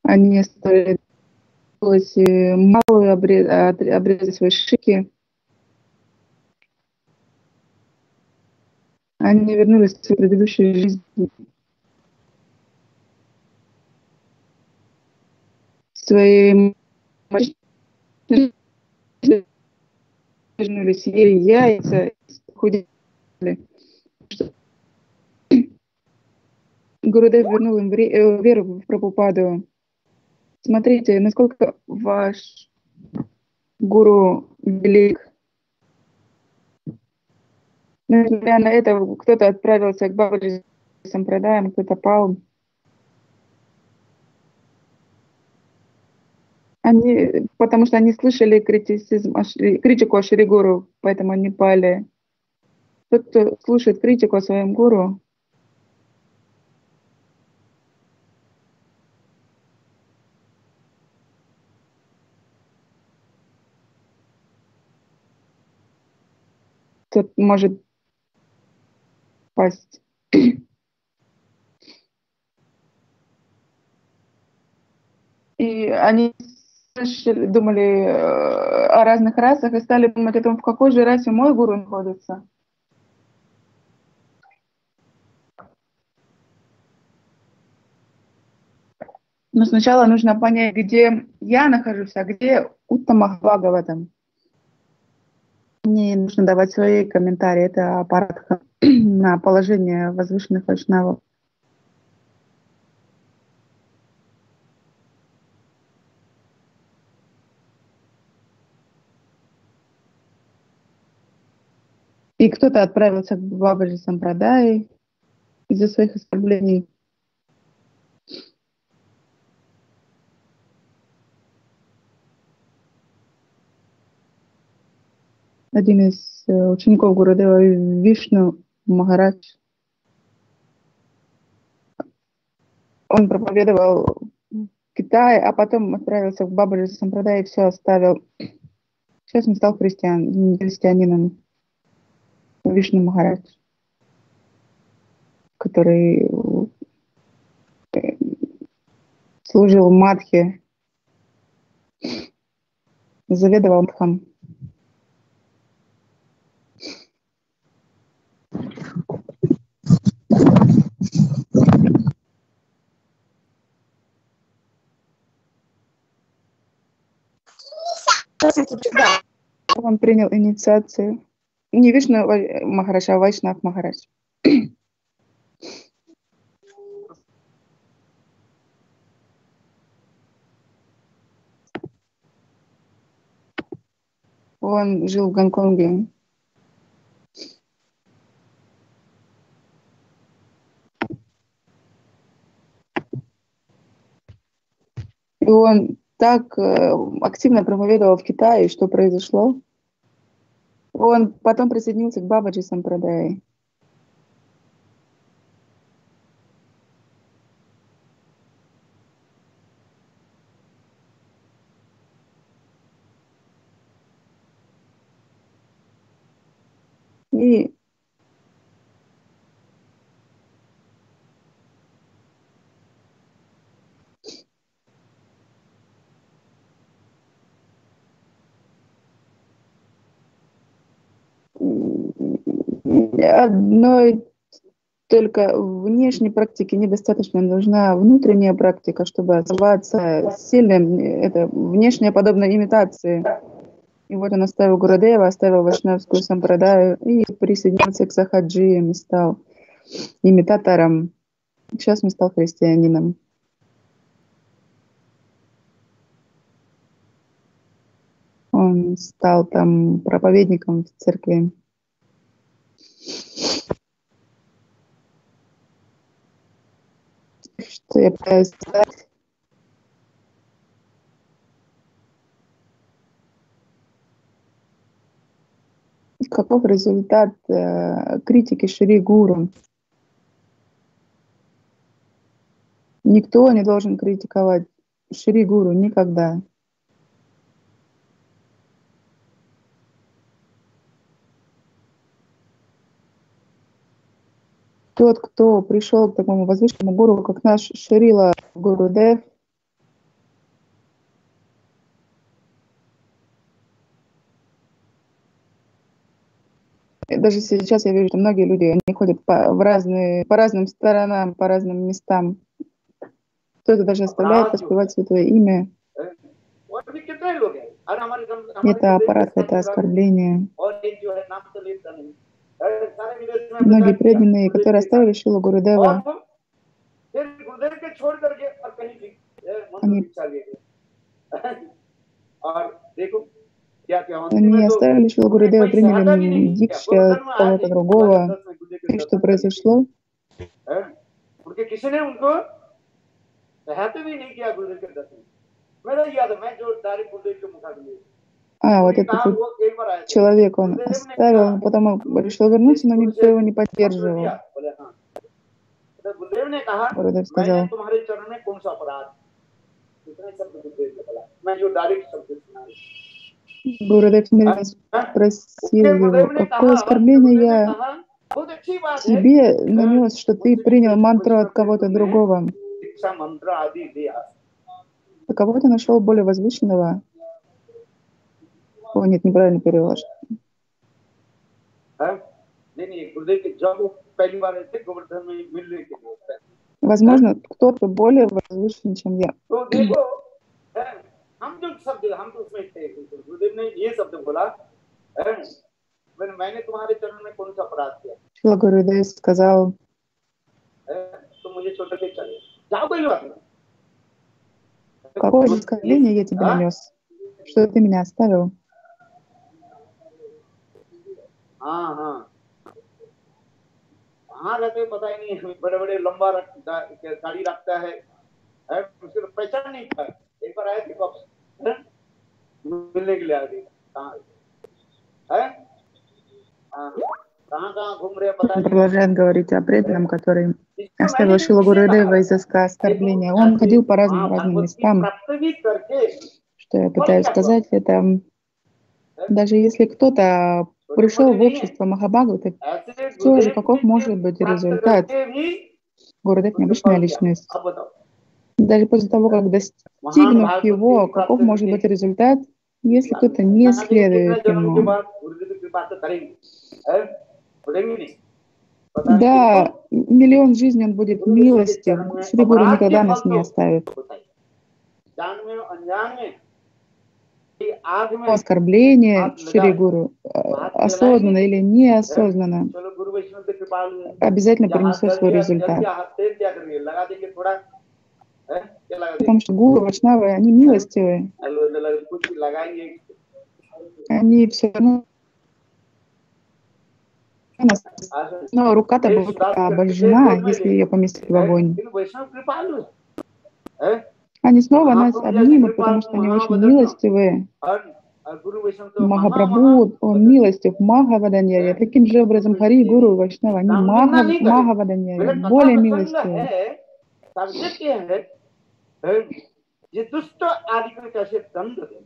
Они стали делать малые обрезы своей шики. Они вернулись в свою предыдущую жизнь, свои вернулись, ели яйца, худели. Гурудев вернул им веру в Прабхупаду. Смотрите, насколько ваш гуру велик. Несмотря на это, кто-то отправился к Бабаджи Сампрадаям, кто-то пал. Потому что они слышали критику о Шри Гуру, поэтому они пали. Тот, кто слушает критику о своем гуру, тот может пасть. И они думали о разных расах и стали думать о том, в какой же расе мой гуру находится. Но сначала нужно понять, где я нахожусь, а где Уттама Бхагаватам. Не нужно давать свои комментарии. Это аппарат на положение возвышенных вайшнавов. И кто-то отправился к Бабаджи Сампрадай из-за своих оскорблений. Один из учеников Гурудева, Вишну Махарадж, он проповедовал в Китае, а потом отправился в Бабаджи Сампрадай и все оставил. Сейчас он стал христианином. Вишну Махарадж, который служил в Мадхе, заведовал Мадхом. Он принял инициацию. Не Вишну Махарадж, а Вайшнав Махарадж. Он жил в Гонконге. И он так активно проповедовал в Китае, что произошло. Он потом присоединился к Бабаджи Сампрадай. И одной только внешней практики недостаточно. Нужна внутренняя практика, чтобы оставаться сильным. Это внешняя подобная имитации. И вот он оставил Гурудева, оставил Вайшнавскую сампрадаю и присоединился к сахаджиям и стал имитатором. Сейчас он стал христианином. Он стал там проповедником в церкви. Что я пытаюсь сказать? Каков результат критики Шри Гуру? Никто не должен критиковать Шри Гуру никогда. Тот, кто пришел к такому возвышенному гуру, как наш Шрила Гурудев, И даже сейчас я вижу, что многие люди, они ходят по разным сторонам, по разным местам. Кто-то даже оставляет अपराध जो воспевать Святое Имя. है और भी कितने लोग हैं और हमारे Это गुरुदेव के аппарат, साथ это जुड़ा हुआ оскорбление. और एक जो है नाम तो लेता नहीं सारे विदेश में Многие प्रचार किया преданные, गुरुदेव которые के साथ оставили Шилу और Гурудева, फिर गुरुदेव के छोड़ करके और कहीं भी मंदिर они, दीक्षा ले गए और देखो क्या क्या अंतिम они में तो оставили Шилу उन्हें Гурудева, कोई सहायता भी приняли नहीं किया गुरु дикши घर от में кого-то आके सभा другого. दस में गुरुदेव के И что दर्शन करने के произошло? लिए उनके किसी ने उनको सहायता भी नहीं किया गुरुदेव के दर्शन मेरा याद है मैं जो डायरेक्ट गुरुदेव के मुखाग्नि Вот этот вот वो एक बार आए थे человек, он गुरुदेव ने कहा оставил, потом решил जिस вернуться, но गुरु никто से его не मंत्र दिया поддерживал. बोले हाँ तो गुरुदेव ने कहा Гурудев मैंने сказал, तुम्हारे चरण में कौन सा अपराध इतने शब्द गुरुदेव ने बोला मैं जो डायरेक्ट शब्द सुना Гурудев смиренно उसके спросил его, गुरुदेव ने какое कहा оскорбление गुरुदेव ने я कहा बहुत अच्छी बात है тебе нанес, что ты मुझसे принял जैसे мантру वैष्णव от के кого-то गुरु ने другого. शिक्षा मंत्र आदि दिया А кого ты нашел более возвышенного? О, нет, неправильно перевел. नहीं नहीं गुरुदेव के जब वो पहली बार आए थे गोवर्धन में मिलने के लिए Возможно, кто-то более возвышен, чем я. तो देखो हम जो शब्द हम तो उसमें थे गुरुदेव ने ये शब्द बोला मैंने तुम्हारे चरण में कौन सा अपराध किया Шила Гурудев сказал, तो मुझे छोड़ के चले जाओ कोई बात नहीं какое же оскорбление я тебе нанес, что ты меня оставил? हाँ हाँ कहाँ रहते पता ही नहीं बड़े बड़े लंबा गाड़ी रखता है उसके तो पहचान नहीं था एक बार आए थे वापस मिलने के लिए आ गए कहाँ घूम रहे पता नहीं Продолжает говорить о преданном, который इसको मैंने оставил Шилу इसलिए कहा Гурудева из-за оскорбления. Он ходил по разным भागवत की местам. प्राप्त भी करके Что я फल пытаюсь क्या сказать, это даже если кто-то пришел в общество Махабхагавата, ऐसे все же गुरुदेव каков के может быть प्राप्त результат? करके भी Гурудев उसके необычная फल क्या личность. अब बताओ Даже после того, как महान достигнув भागवत के его, प्राप्त каков может करके быть результат, если кто-то не कितने следует जन्म के ему? बाद गुरुदेव की कृपा तो करेंगे बोलेंगे नहीं Да, миллион жизней он будет милостив. Шри Гуру никогда нас не оставит. Оскорбление Шри Гуру, осознанно или неосознанно, обязательно принесет свой результат. Потому что гуру, вайшнавы, они милостивые. Они все равно... Но рука-то будет обожжена, если ее поместить в огонь. Они снова нас обнимут, потому что они очень милостивые. Махапрабху, он милостив, Махаваданьярья. Таким же образом Хари, Гуру, Вайшнава, они Махаваданьярья, более милостивые. ये दुष्ट आदि को कैसे दंड दे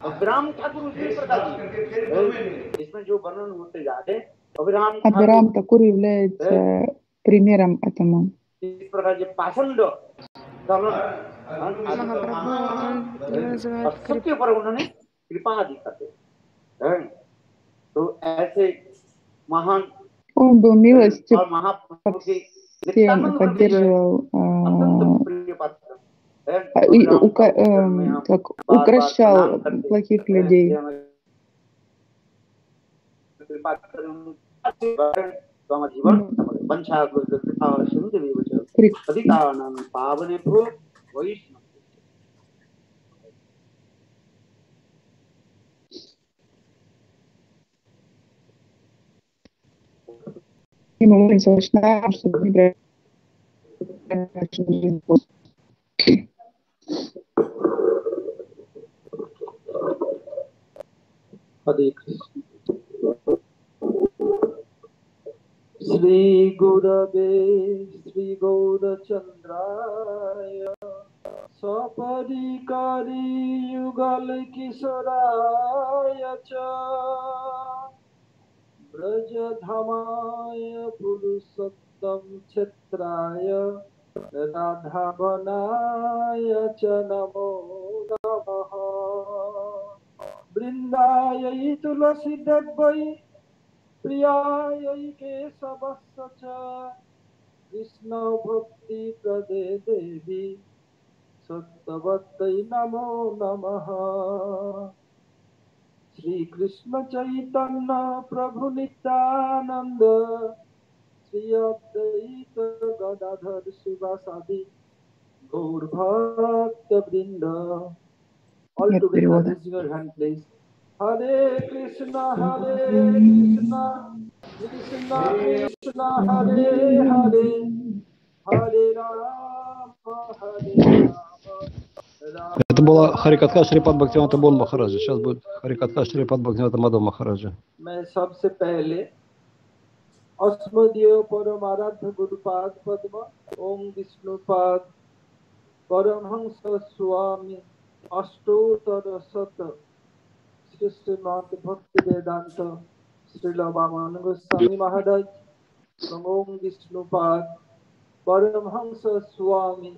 अभिराम ठाकुर उसी प्रकार की इसमें जो वर्णन होते जाते Абхирам Такур является примером этому. इस प्रकार के पाषंड Махапрабху, его называют सबके ऊपर उन्होंने कृपा आदि करते तो ऐसे महान Он был милостив और महाप्रभु के всем и поддерживал как укращал плохих людей. И мы молимся Вайшнавам, чтобы не брать жизнь. श्री गुरवे श्री गौरचंद्राय सपरिकारी युगल किशोराय च ब्रजधामाय पुरुषोत्तम क्षेत्राय राधावनाय च नमो नमः वृंदाय तुलसी देवै प्रियायै केशवस्य च कृष्ण भक्ति प्रदे देवी सत्यवत्यै नमो नमः। श्री कृष्ण चैतन्य प्रभु नित्यानंद श्री अद्वैत गदाधर शिवासादि गौर भक्त वृंद। All Нет together, перевода. raise your hand, please. Hare Krishna, Krishna Krishna, Hare Hare, Hare Rama, Rama Это была Rama, Харикатха Шрипад Бхактивинода Бон Махараджа. Сейчас будет Харикатха Шрипад Бхактивинода Мадхва Махараджа. मैं सबसे पहले अस्मदीय परमाराध्य गुरुपाद पद्म ओम विष्णुपाद परमहंस स्वामी अष्टोत्तर शत श्रीमद् भक्ति वेदांत श्रील वामन गोस्वामी महाराज ओम विष्णुपाद परमहंस स्वामी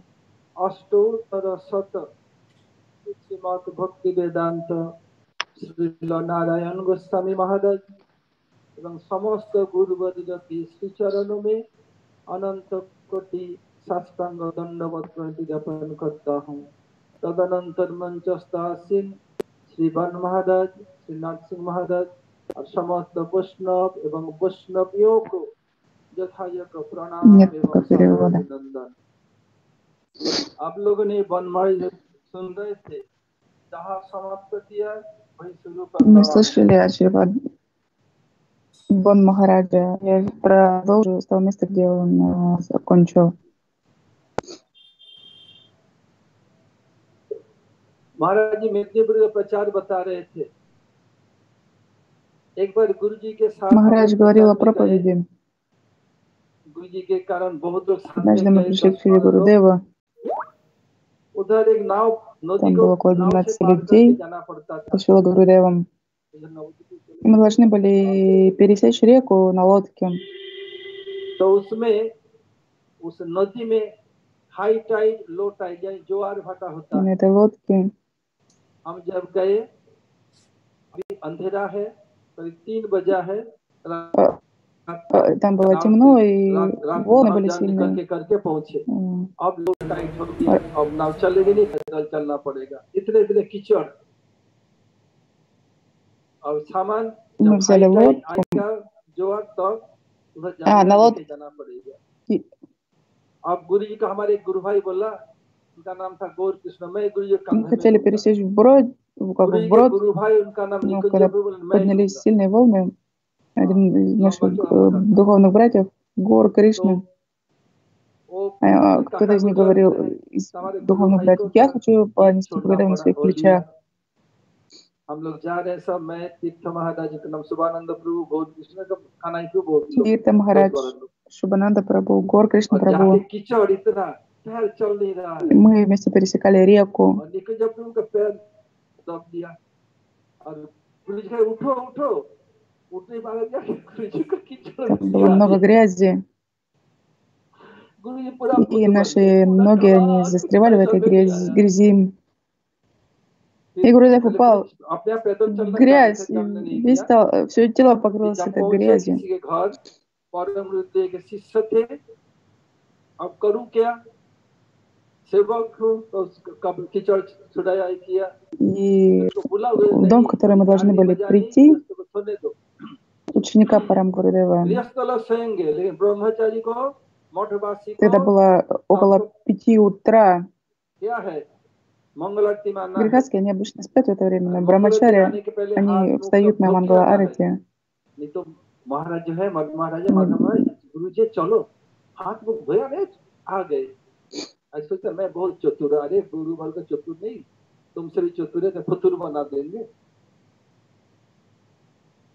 अष्टोत्तर शत श्रीमद् भक्ति वेदांत श्रील नारायण गोस्वामी महाराज एवं समस्त गुरुवर्ग के श्री चरणों में अनंत कोटि साष्टांग दंडवत प्रणति ज्ञापन करता हूँ। तदनंतर मंचस्थ आसीन श्री वन महाराज, श्री नरसिंह महाराज और समस्त वैष्णव एवं वैष्णवियों को यथायोग्य प्रणाम Нет एवं пока सादर перевода. अभिनंदन। आप लोगों ने वनमाली सुन रहे थे, जहाँ समाप्त किया वही शुरू Мы करना है। слышали Ачирвад Бон Махараджа. Я продолжу с того места, где он закончил. महाराज जी मेदिनीपुर का प्रचार बता रहे थे। एक बार गुरु जी के साथ Махарадж говорил о प्रचार में गए, проповеди. गुरु जी के कारण बहुत लोग साथ में Однажды мы गए, пришли к 10-12 Шри लोग। Гурудева. उधर एक नाव नदी Там को было около नाव से 12 पार करके людей जाना पड़ता था। со Шри Гурудевом. इधर नदी को चले И мы должны были пересечь реку на лодке. तो उसमें उस नदी में हाई टाइड लो टाइड यानी ज्वार भाटा И होता на है। этой लодке हम जब गए अभी अंधेरा है, करीब 3 बजा है, रात там было नाव темно, से и रात волны भर были जर्नी сильные. करके पहुंचे। М, अब लो टाइड हो गई, अब नाव चलेगी नहीं, पैदल चलना पड़ेगा। इतने इतने कीचड़ और सामान Мы जब हाई взяли टाइड лодку. आएगा ज्वार तब उधर जाने На लेके лодке जाना पड़ेगा। अब गुरु जी का हमारे एक गुरु भाई बोला, उनका नाम था गौर कृष्ण, मैं गुरु जी के мы कंधे में хотели लूंगा। пересечь вброд, как गुरु бы जी के вброд, गुरु भाई उनका नाम но निकुंज когда प्रभु, मैं поднялись लूंगा। сильные волны, हाँ, один из लंबा наших चौड़ा मोटा था। духовных братьев, Гор Кришна, तो वो बोले, кто-то काका из них गुरु говорил, हैं, из तो हमारे गुरु духовных भाई को братьев, я क्या хочу चीज понести छोड़ना Гурудева на पड़ा, своих हो लिया। плечах. हम लोग जा रहे हैं सब, मैं तीर्थ महाराज जी का नाम शिवानंद प्रभु गौर कृष्ण का खाना ही क्यों बहुत लोग, Тирта 10-12 Махарадж, लोग, Шубананда Прабху, Гор Кришна और जाके Прабху. कीचड़ इतना पैर चल नहीं रहा है, Мы вместе пересекали реку. और निकुंज प्रभु का पैर दब दिया और गुरु जी कहे उठो उठो, उठने वाले क्या गुरु जी का कीचड़ Там में было गिरा много दिया। грязи, गुरु जी पूरा и बुद्ध बन गए, наши पूरा ноги, काला, они застревали в पैर этой चलने नहीं आया। грязи. И फिर Гурудев पहले упал अपने आप पैदल в चलना चाह रहे थे, грязь, и चलने नहीं весь दिया। все тело फिर покрылось जब этой पहुंचे грязью. किसी के घर, परम गुरुदेव के शिष्य थे, अब करूं क्या, सेवक हूं तो कब कीचड़ छुड़ाया किया, И उसको बुला हुए в दом, नहीं, в который мы должны गाली были बजानी, прийти, गृहस्थ को छोड़ने दो। ученика Парам Гурудева, गृहस्थ लोग सोएंगे, लेकिन ब्रह्मचारी को, मठवासी को это было около सबको 5 утра. क्या है, मंगल आरती मानना है, Грехастки, они обычно спят в это время, और но मंगल आरती брамачари, आने के पहले हाथ они मुंह встают सब на धो के Мангала आता है। Арати. नहीं तो महाराज जो है, महाराजा माधव भाई, गुरु जी चलो, हाथ मुंह धोया नहीं, आ गए। ऐसा सोचा मैं बहुत चतुर, अरे गुरु बल का चतुर नहीं, तुमसे भी चतुर है तो फतुर बना देंगे।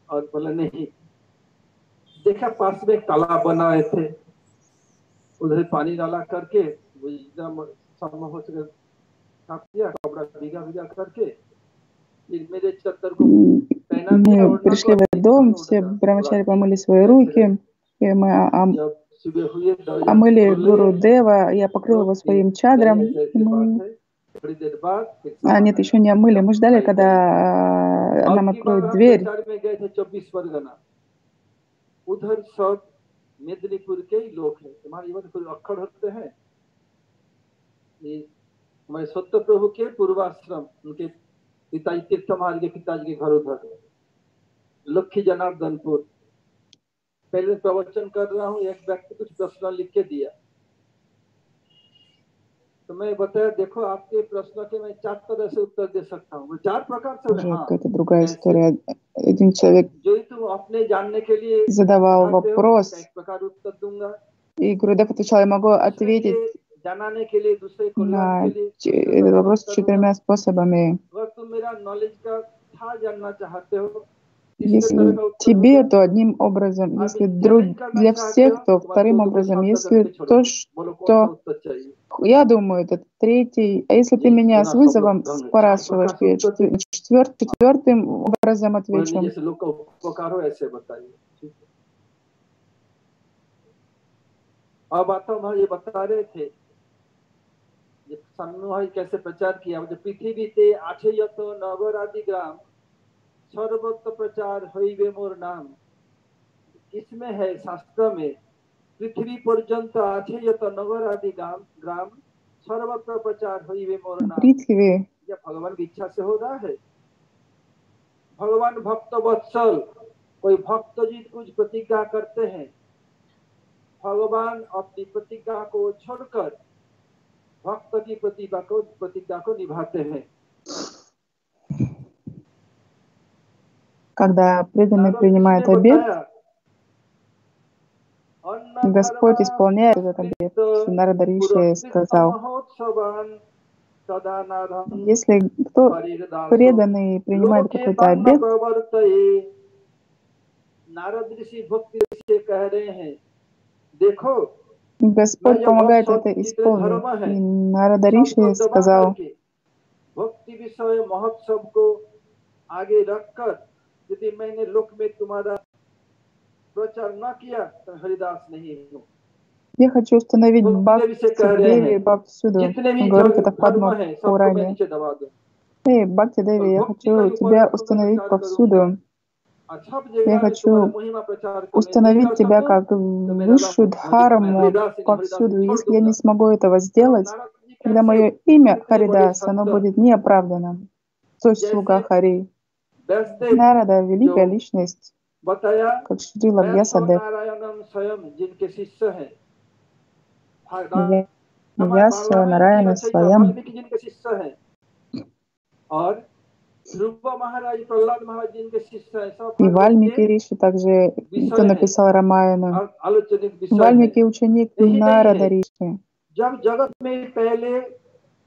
और बोला नहीं, देखा पास में एक तालाब बनाए थे, उधर पानी डाला करके वो एकदम संभव हो सके साफ किया, कपड़ा भीगा भीगा करके, फिर मेरे चद्दर को पहना दिया, Мы ओढ़ना को, пришли в этот дом, все брамачари помыли свои руки, и мы जब सुबह हुए दरवाजा омыли खोले, Гурудева, я покрыла его तो своим नहीं чадром, ऐसे и ऐसे बात мы... है, थोड़ी देर बाद फिर А, सामान нет, आया, еще не омыли, जब мы ждали, खाई गई। когда अब нам की बार откроют हम дверь. प्रचार में गए थे 24 परगना, उधर सब मेदिनीपुर के ही लोग हैं। तुम्हारे इधर कोई अक्खड़ होते हैं। ये हमारे सत्य प्रभु के पूर्वाश्रम, उनके पिताजी तीर्थ महाराज के पिताजी के घर उधर लक्ष्मी जनार्दनपुर। पहले प्रवचन कर रहा हूँ, एक व्यक्ति कुछ प्रश्न लिख के दिया, तो मैं बताया देखो आपके प्रश्न के मैं 4 तरह से उत्तर दे सकता हूँ। 4 प्रकार से। Уже हाँ, какая-то другая कैसे? история. Один человек जो ही तुम अपने जानने के लिए задавал चाहते हो, вопрос, उसका एक प्रकार उत्तर दूंगा। и Гурудев отвечал, я могу दूसरे ответить के जनाने के लिए, दूसरे कल्याण на के लिए दूसरे этот तरह का вопрос उत्तर दूंगा। 4 способами. अगर तुम मेरा नॉलेज का था जानना चाहते हो, तीसरे तरह Если का उत्तर тебе, होगा। то одним образом, आप если चैलेंज करना для चाहते हो, всех, то तुम्हारे вторым दोनों को образом. शब्द Если करके छोड़ो, то, बोलो कौन सा что उत्तर चाहिए। я думаю, это третий. А если ты जी, меня सुना с सब लोग вызовом ढंग से। 4 спрашиваешь, प्रकार से то я उत्तर четвертым образом बोलने отвечу. जैसे लोग का उपकार हो ऐसे बताइए। ठीक है। अब आता हूँ, ये बता रहे थे सामूहिक कैसे प्रचार किया। पृथ्वीते 800 नगर आदि ग्राम सर्वत्र प्रचार हईबे मोर नाम। इसमें है शास्त्र में, पृथ्वी पर्यंत 800 नगर आदि ग्राम सर्वत्र प्रचार हईबे मोर नाम। पृथ्वी. यह भगवान की इच्छा से हो रहा है। भगवान भक्त वत्सल, कोई भक्त जी कुछ प्रतिज्ञा करते हैं, भगवान अपनी प्रतिज्ञा को छोड़कर भक्त की प्रतिज्ञा को निभाते हैं। Когда преданный नारद ऋषि ने принимает обет, बताया, Господь исполняет этот обет. Нарада Риши сказал, если кто преданный принимает какой-то обет, नारद ऋषि भक्ति से कह रहे हैं, देखो Господь помогает это исполнить. И Нарада Риши сказал, भक्ति विषय महोत्सव को आगे रखकर यदि मैंने लोक में तुम्हारा प्रचार न किया तो हरिदास नहीं हूँ। я хочу установить भक्ति से कह रहे Бхакти-деви हैं, повсюду. जितने भी Он говорит это в धर्म Падма है सबको मैं Пуране. नीचे दबा दूं। Эй, Бхакти-деви, я भक्ति का хочу тебя ऊपर तुम्हें установить प्रचार повсюду. करूंगा। सब Я जगह में तुम्हारा хочу महिमा प्रचार को मैं नहीं установить कर тебя सकूं как तो मेरा высшую मैं дхарму हरिदास повсюду. छोड़ Если я दूंगा। не смогу этого तो сделать, नारद जी тогда कैसे мое имя इतने बड़े Харидас, оно संत, будет неоправданно. То есть слуга जैसे Хари. व्यासदेव Нарада, जो великая личность, बताया, как Шрила व्यासो Вьясадев. नारायणम स्वयं जिनके शिष्य हैं, Вьяса, 12वें की Нараяна, रचयिता Своям. वाल्मीकि जिनके शिष्य हैं, और ध्रुव महाराज, प्रहलाद महाराज जिनके शिष्य हैं, सब И भागवत Вальмики के Риши также, кто विषय हैं, написал Рамаяну. आलोचनिक विषय है। Вальмики ученик यही नहीं Нарада है, Риши. जब जगत में पहले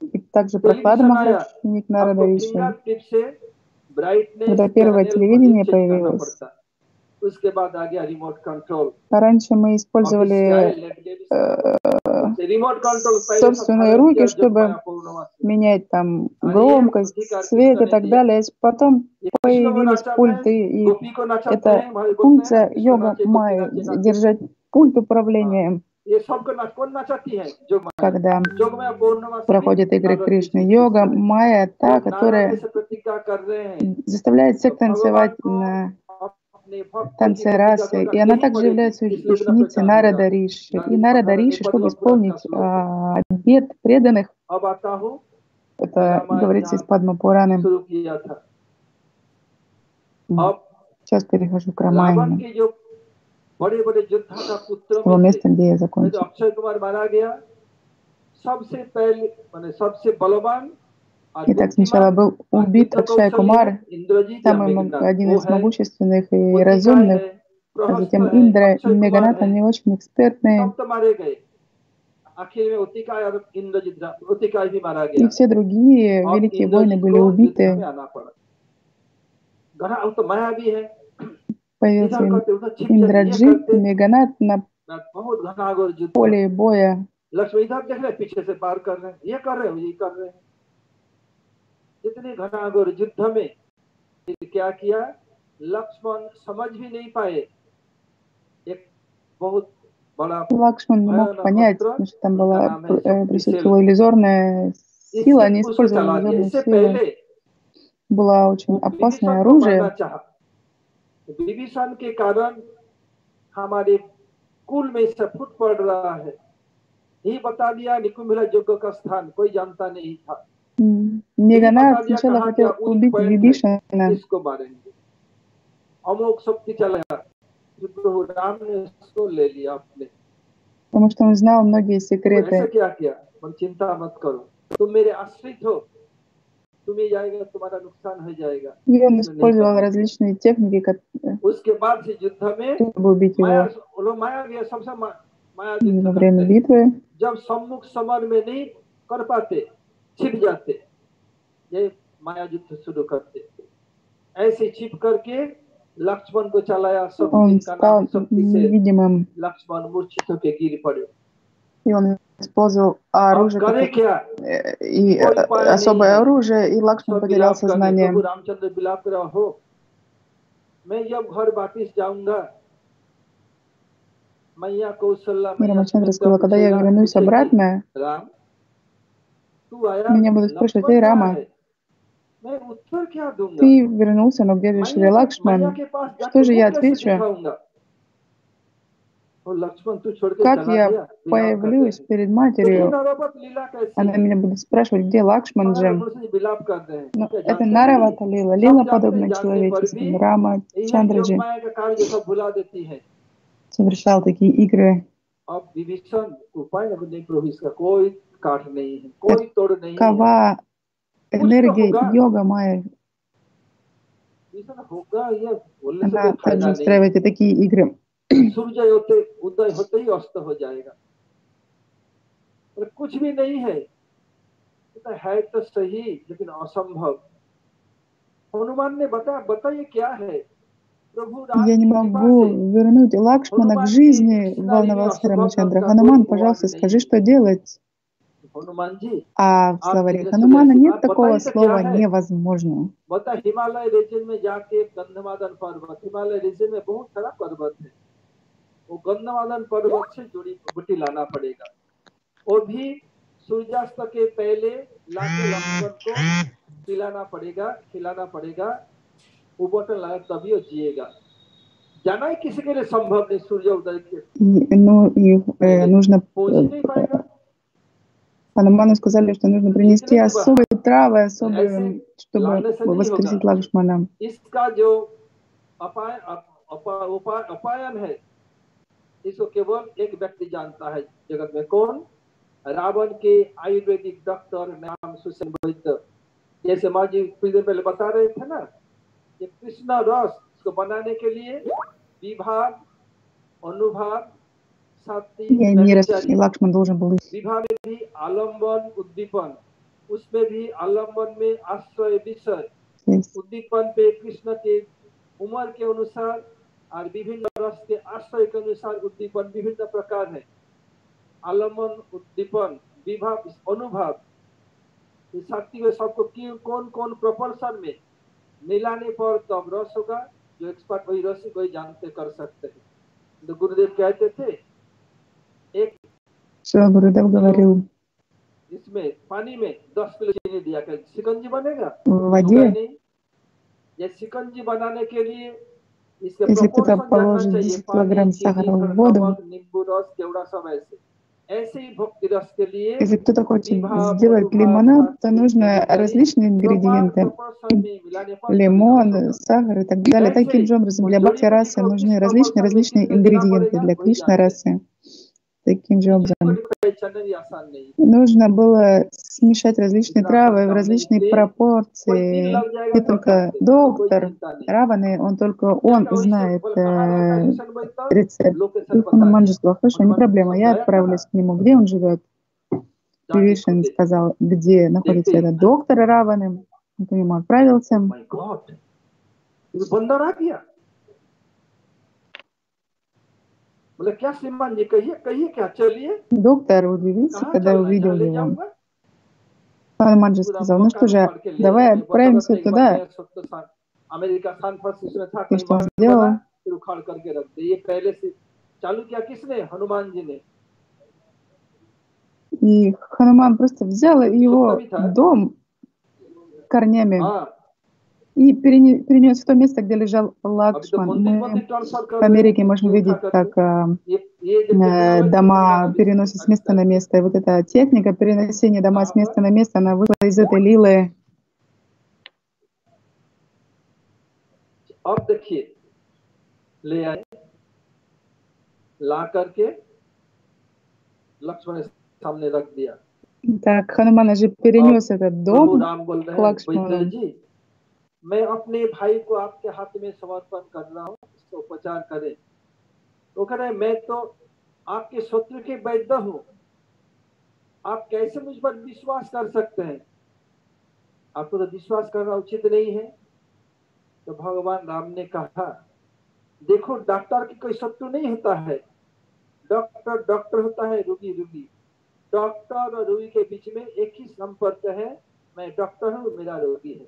И также Прохлада टेलीविजन Махарадж, आया, ученик Нарада आपको Риши. फिंगर टिप से ब्राइटनेस Когда первое चैनल телевидение वॉल्यूम चेंज करना появилось, पड़ता, उसके बाद आ गया रिमोट कंट्रोल। раньше мы अब использовали रिमोट कंट्रोल पहले सब собственные भारत руки, किया чтобы जोगमाया पूर्णमासी। менять там अरे громкость, अधिकार цвет कृष्ण и ने так दिया। далее. Потом ये कृष्ण को появились नचाते हैं, пульты, и गोपी को नचाते это हैं, हमारे बोलते हैं ना, функция कृष्ण йога नाचे, गोपी майя, नाचे, नाचे। держать пульт हाँ, управления, ये सबको कौन नचाती है? जोगमाया। когда जोगमाया पूर्णमासी भी проходят игры नारद Кришны. ऋषि Йога शिष्य है। майя तो та, नारद которая जैसे प्रतिज्ञा कर रहे हैं, заставляет तो всех танцевать भगवान को на अपने भक्त की танце प्रतिज्ञा तो расы. И रखनी она ही также पड़ेगी, является इसलिए बिना ученицей प्रचार नहीं Нарада रहा। Риши. И नारद Нарада जी Риши, чтобы पद पूरा का исполнить श्लोक है। обет преданных, अब आता हूँ, это रामायण говорится из जहाँ Падма Пураны. शुरू किया था। अब Сейчас перехожу к रावण Рамаяне, के जो बड़े बड़े योद्धा का पुत्रों с того में से места, где я तो закончил. अक्षय कुमार मारा गया। सबसे पहले माने सबसे बलवान और Итак, сначала बुद्धिमान был और убит युद्ध Акшай कौशल्य Кумар, इंद्रजीत या मेघनाथ, один वो из है могущественных и मुद्रिकाय разумных, है, а प्रहस्त затем है, Индра и अक्षय कुमार Меганат, है, они очень экспертные, सब तो मारे गए। आखिर में उतिकाय और इंद्रजीत, उतिकाय भी मारा и गया। все другие अब великие воины इंद्रजीत были को युद्ध में убиты. आना पड़ा। घना तो माया भी है, Появился इधर करते उधर छिप जाते, ये Инdraджит, करते, Меганат на बहुत घना युद्ध। поле боя. लक्ष्मण इधर देख रहे, पीछे से पार कर रहे हैं, ये कर रहे हैं, ये कर रहे हैं। इतने घनाघोर युद्ध में क्या किया, लक्ष्मण समझ भी नहीं पाए। एक बहुत बड़ा Лакшман не мог भयानक понять, अस्त्र, потому что там उसका была, नाम है त्रिशूल, присутствовала иллюзорная сила, इससे они उसको использовали चला दिया। иллюзорную इससे силу. पहले Было वो очень विभीषण опасное को मारना оружие. चाहा, विभीषण के कारण हमारे कुल में से फूट पड़ रहा है। ही बता दिया निकुंभिला यज्ञ का स्थान कोई जानता नहीं था। यही बता Меганат दिया сначала कहाँ क्या хотел उच्च убить पॉइंट है, Вибишана, इसको मारेंगे। अमोघ शक्ति चलाया, प्रभु राम ने उसको ले लिया अपने। потому что он знал многие तो ऐसा секреты. क्या किया? पर चिंता मत करो, तुम मेरे आश्रित हो, तुम्हें जाएगा तुम्हारा नुकसान हो जाएगा, И он इसमें नहीं использовал करना। различные техники, उसके बाद से युद्ध में чтобы убить माया, его. लोग माया भी सबसे माया И युद्ध во करते время हैं। битвы जब सम्मुख समर में नहीं कर पाते, छिप जाते, ये माया युद्ध शुरू करते। ऐसे छिप करके लक्ष्मण को चलाया, सब он जिनका नाम стал शक्ति से невидимым, लक्ष्मण मूर्छित होकर गिर पड़े। и он использовал अब оружие, करे क्या? и कोई उपाय नहीं особое है। оружие, и Лакшман सब потерял विलाप कर रहे, प्रभु сознание. रामचंद्र विलाप कर रहा हो, मैं जब घर वापिस जाऊंगा, मैया कौशल्या И मैया Рамачандра सुमित्रा сказала, когда я вернусь पूछेगी, обратно, राम तू आया, меня будут спрашивать: लक्ष्मण «Эй, कहाँ Рама, है?» मैं उत्तर क्या दूंगा? ты вернулся, но где же Шри मैया Лакшман?» के पास Что जाके же मुंह я कैसे отвечу? दिखाऊंगा? और लक्ष्मण तू छोड़ के Как चला я गया, विलाप कर रहे появлюсь हैं। перед देखिए матерью, नरपत लीला कैसी она है, меня будет спрашивать, где Лакшман मगर же? मनुष्य विलाप कर रहे हैं। Ну, क्या это जानते नहीं? Наравата Лила, सब Лила जानते подобно जानने पर भी человеческим. Рама यह योग Чандраджи माया का कार्य सब भुला देती है। совершал такие игры. अब विभीषण उपाय नहीं, प्रभु इसका कोई काट नहीं है, कोई तोड़ नहीं है, Какова कुछ तो энергия होगा, йога майя, विभीषण होगा, ये बोलने से कोई она फायदा также नहीं। устраивает и такие игры. सूर्य उदय होते ही अस्त हो जाएगा, पर कुछ भी नहीं है, है तो सही लेकिन असंभव। हनुमान ने बताइए क्या है, प्रभु राम Я не की कृपा से могу вернуть Лакшмана к हनुमान के жизни, डिक्शनरी में волновался असंभव नाम Рамачандра. का कोई Хануман, वर्ड пожалуйста, नहीं скажи, है। что делать. हनुमान जी А в आप словаре किधर चले Ханумана ऐसी нет बात такого बताइए तो क्या слова है? «невозможно». बता हिमालय रीजन में जाके गंधमादन पर्वत, हिमालय रीजन में बहुत सारा पर्वत है, वो गंधमादन पर्वत से जुड़ी बूटी लाना पड़ेगा, वो भी सूर्यास्त के पहले लाके लक्ष्मण को पिलाना पड़ेगा, खिलाना पड़ेगा, वो बोतल लाया तभी वो जिएगा। जाना ही किसी के लिए संभव नहीं, सूर्य उदय के पहले Нужно... पहुंच ही नहीं पाएगा। Хануману сказали, что нужно принести कितने भी особые травы, ऐसे особые, чтобы लाने से नहीं होगा। воскресить Лакшмана. इसका जो उपायन है, इसको केवल एक व्यक्ति जानता है जगत में, कौन? रावण के आयुर्वेदिक डॉक्टर नाम सुसेन वैद्य। जैसे माँ जी कुछ देर पहले बता रहे थे ना, ये कृष्ण रस इसको बनाने के लिए विभाग, अनुभाग, शक्ति, И व्यभिचारी, Лакшман должен был... विभाग में भी आलम्बन उद्दीपन, उसमें भी आलम्बन में आश्रय विषय, उद्दीपन पे कृष्ण के उम्र के अनुसार और विभिन्न रस के आश्रय के अनुसार उद्दीपन विभिन्न प्रकार है। आलम्बन, उद्दीपन, विभाग, अनुभाग, इस शक्ति में सबको कौन कौन प्रोपोर्शन में मिलाने पर तब रस होगा। जो एक्सपर्ट वही रस वही जानते कर सकते हैं। तो गुरुदेव कहते थे एक Гурудев говорил, इसमें पानी में 10 किलो चीनी दिया कर शिकंजी बनेगा, в होगा воде, नहीं। ये शिकंजी बनाने के लिए इसके если кто-то प्रोपोर्शन जानना положит चाहिए, 10 पानी, килограмм चीनी, сахара в थोड़ा воду, नमक, नींबू रस, केवड़ा सब ऐसे ही भक्ति रस के लिए если кто-то хочет विभाग, сделать अनुभाग, лимонад, то शक्ति, нужно व्यभिचारी различные प्रपार ингредиенты. प्रोपोर्शन में मिलाने पर तभी रस Лимон, होगा। сахар и так далее. ऐसे Таким же образом, वो для जड़ी बूटी бхакти-расы को किस нужны प्रोपोर्शन में различные कितने देना ингредиенты पड़ेगा для वही जानते हैं। Кришна-расы. Таким же जड़ी образом, बूटी को पहचानना भी आसान नहीं है, нужно было смешать различные इतना आसान травы в काम नहीं, различные इसलिए कोई दिन пропорции. लग जाएगा И तब только जानते हैं, तो कोई доктор चिंता नहीं। Раваны, только क्या он क्या वैसे знает बोले कहाँ रहता है सुसेन वैद्य, рецепт. लोकेशन И बता Хануман же दिया, сказал: хорошо, не हनुमान проблема, सब я गया था ना, отправлюсь к нему. Где он живет? जाके Вивишин खुद сказал, где देखते находится ही этот доктор Раваны. Он к нему отправился. माय गॉड, ये बंदर आ गया। बोले क्या श्रीमान जी, कहिए कहिए क्या, चलिए Доктор удивился, कहाँ когда चलना है, जहाँ увидел ले его. जाऊंगा। Хануман же पूरा сказал: ну что मकान же, उखाड़ के ले давай आए। मैं बता отправимся था एक बार туда. मैं अमेरिका सान फ्रांसिस्को में था, И कहीं что он मकान बना сделал? फिर उखाड़ करके रख दिया। ये पहले से चालू किया किसने? हनुमान जी ने। И Хануман просто взял तो छोटा его भी था, дом корнями हाँ, и перенес в то место, где лежал अभी तो Лакшман. मंदिर Мы मंदिर ट्रांसफर कर в रहे हैं Америке можем मूर्ति उठा видеть, करके как ये जब टेक्नोलॉजी дома भगवान переносят с места на अभी место. И вот эта техника перенесения дома с места आप на место, она вышла из этой лилы. अब देखिए ले आए ला करके लक्ष्मण के सामने रख दिया Так, Хануман же अब перенес этот प्रभु дом राम बोल к रहे हैं वैद्य Лакшману. जी मैं अपने भाई को आपके हाथ में समर्पण कर रहा हूँ इसको उपचार करें तो कह रहे मैं तो आपके शत्रु के वैद्य हूँ आप कैसे मुझ पर विश्वास कर सकते हैं आपको तो विश्वास करना उचित नहीं है तो भगवान राम ने कहा देखो डॉक्टर की कोई शत्रु नहीं होता है डॉक्टर डॉक्टर होता है रोगी रोगी डॉक्टर और रोगी के बीच में एक ही संपर्क है मैं डॉक्टर हूँ मेरा रोगी है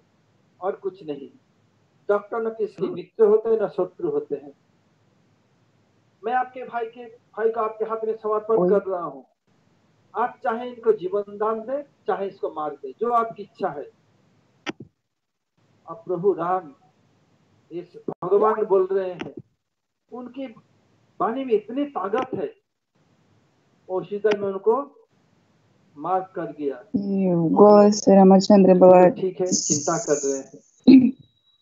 और कुछ नहीं डॉक्टर न किसी मित्र होते हैं न शत्रु होते हैं मैं आपके भाई को आपके हाथ में समर्पण Ой, कर रहा हूँ आप चाहे इनको जीवन दान दे चाहे इसको मार दे जो आपकी इच्छा है अब प्रभु राम इस भगवान बोल रहे हैं उनकी वाणी में इतनी ताकत है और सीता में उनको मार कर गया и в голосе Рамачандры была ठीक है चिंता कर रहे हैं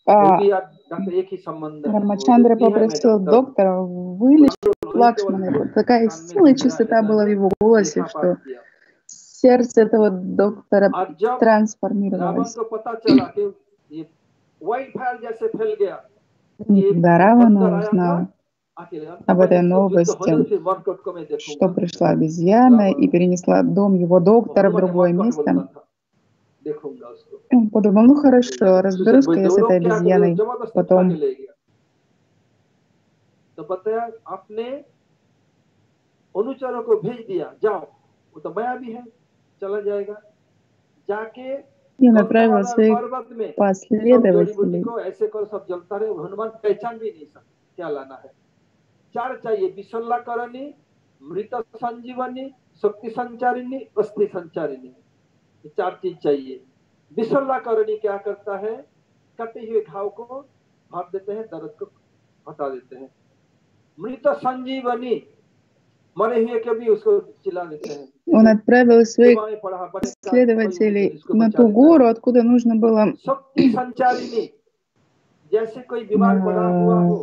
वो भी डॉक्टर एक ही संबंध है वो Рамачандра रोगी है मैं попросил डॉक्टर доктора вылечить वही केवल Лакшмана. Вот такая сила и чистота была в его голосе, देखा что पाठ किया сердце этого доктора और जब रावण трансформировалось. को पता चला कि ये वाइल्ड फायर जैसे फैल गया И ये когда बंदर Равана आया था узнал अकेले об मैं этой इसको युद्ध होने новости, फिर वर्कआउट को मैं что देखूंगा пришла обезьяна и रावण перенесла дом его वो доктора в हनुमान другое वर्कआउट बोलता место, था देखूंगा उसको он подумал, ну хорошо, सुसेन разберусь-ка भाई я с वो этой लोग क्या करे обезьяной जबरदस्ती उठा के потом. ले गया तो बताया अपने अनुचरों को भेज दिया जाओ वो तो माया भी है चला जाएगा जाके И направил गंधमादन своих पर्वत में सब जड़ी बूटी последователей. को ऐसे करो सब जलता रहे हनुमान पहचान भी नहीं सकते क्या लाना है चार चाहिए विशल्ला करणी मृत संजीवनी शक्ति संचारिणी अस्थि संचारिणी ये चार चीज चाहिए विशल्ला करणी क्या करता है कटे हुए घाव को भाप देते हैं दर्द को हटा देते हैं मृत संजीवनी मरे हुए के भी उसको चिल्ला देते हैं Он отправил своих में पढ़ा बनेगा следователей इसको на बचा ту देता है гору, откуда нужно было शक्ति संचारिणी जैसे कोई बीमार पड़ा हुआ हो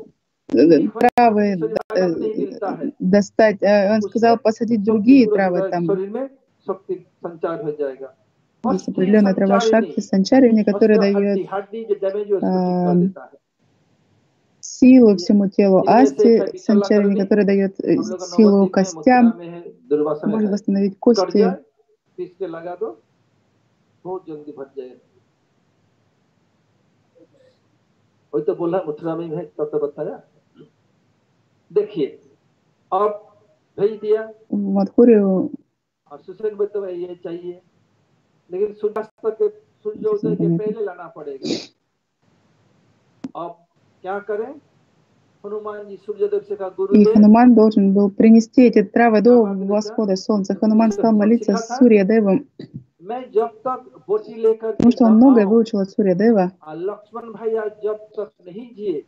травы नहीं मिलता है достать. Он сказал посадить शक्ति другие पूरा травы там. शरीर में शक्ति संचार हो जाएगा Есть определенная трава шакти санчаривни, которая дает हड्डी जो डैमेज है उसको ठीक कर देता है силу всему телу. इनमें से Асти कभी санчаривни, चला которая дает हम लोग силу नवद्वीप में मथुरा костям, में है दुर्वासा में может है восстановить कट кости. जाए पीस के लगा दो बहुत जल्दी भट जाएगा वही तो बोला मथुरा में है तब तो बताया देखिए अब भेज दिया В Мадхурию और सुसेन भाई तो ये चाहिए लेकिन सूर्योदय के पहले लाना पड़ेगा अब क्या करें हनुमान जी सूर्योदय से कहा и गुरुदेव Хануман должен был принести эти травы до восхода солнца. Хануман стал молиться с Сурья Девом, मैं जब तक बोटी लेकर потому что он многое выучил от Сурья Дева. लक्ष्मण भैया जब तक नहीं जिए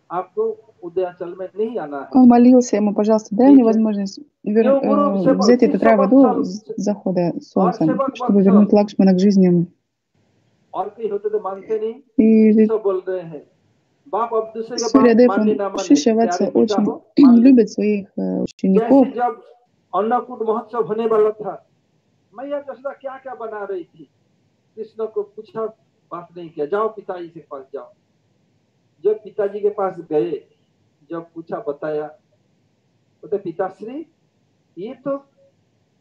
आपको उदयाचल में नहीं आना है Он молился ему, пожалуйста, дай мне возможность взять эту траву до захода солнца, чтобы вернуть Лакшмана к жизни. और कोई होते तो मानते नहीं И सब बोल रहे हैं बाप अब दूसरे के Сурья बात मानने ना Дев, माने Шишя प्यारे Ватса बेटा очень हो मान लो любит своих учеников. जैसे जब अन्नकूट महोत्सव होने वाला था मैया जसोदा क्या क्या बना रही थी कृष्ण को पूछा बात नहीं किया जाओ पिताजी के पास जाओ जब पिताजी के पास गए जब पूछा बताया बोलते पिताश्री ये तो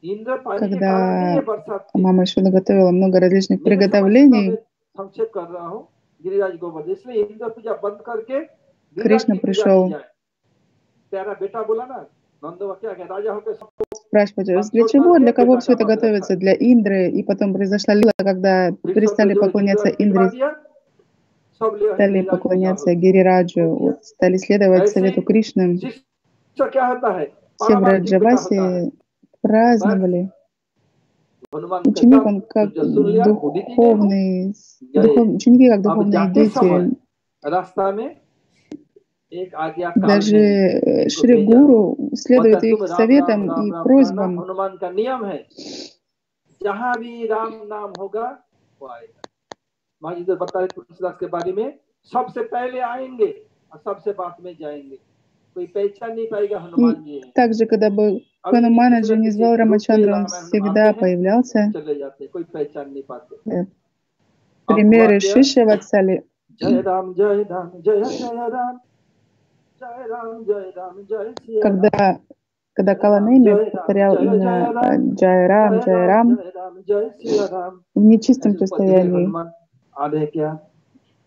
इंद्र पानी के कारण नहीं है बरसात की Мама еще наготовила много различных मेरे समझ से приготовлений. संक्षेप कर रहा हूँ गिरिराज गोवर्धन इसलिए इंद्र पूजा बंद करके Кришна пришел प्यारा बेटा बोला ना नंदवा क्या राजा होकर спрашивать, для чего, для кого все это готовится, для Индры. И потом произошла лила, когда перестали поклоняться Индре, стали поклоняться Гирираджу, стали следовать совету Кришны. Все в Раджавасе праздновали. हनुमान Ученик, कहता он как जो सुन लिया उदित ही गए हो गए। ученики как अब духовные जाते समय дети. रास्ता में एक आज्ञाकार Даже ने इनको Шри भेजा, Гуру следует तुम их राम राम советам राम и राम करना। просьбам. हनुमान का नियम है जहां भी राम नाम होगा वो आएगा। महाराज इधर बता रहे तुलसीदास के बारे में, सबसे पहले आएंगे और सबसे बाद में जाएंगे, कोई पहचान नहीं पाएगा हनुमान जी И है। также, когда был अभी भी किसी Хануманаджи न не किसी звал रूप में Рамачандра, он रामायण आते всегда हैं появлялся. चले जाते हैं, कोई पहचान नहीं पाते। अब हुआ Примеры क्या? Шиши Ватсали. जय राम जय राम जय जय राम, जय राम जय राम जय सिया राम, Когда जय राम Каланеми जय राम повторял जय имя जय राम, Джайрам, जय राम Джайрам जय राम जय सिया राम, в нечистом ऐसे पढ़े состоянии, हनुमान आ रहे क्या।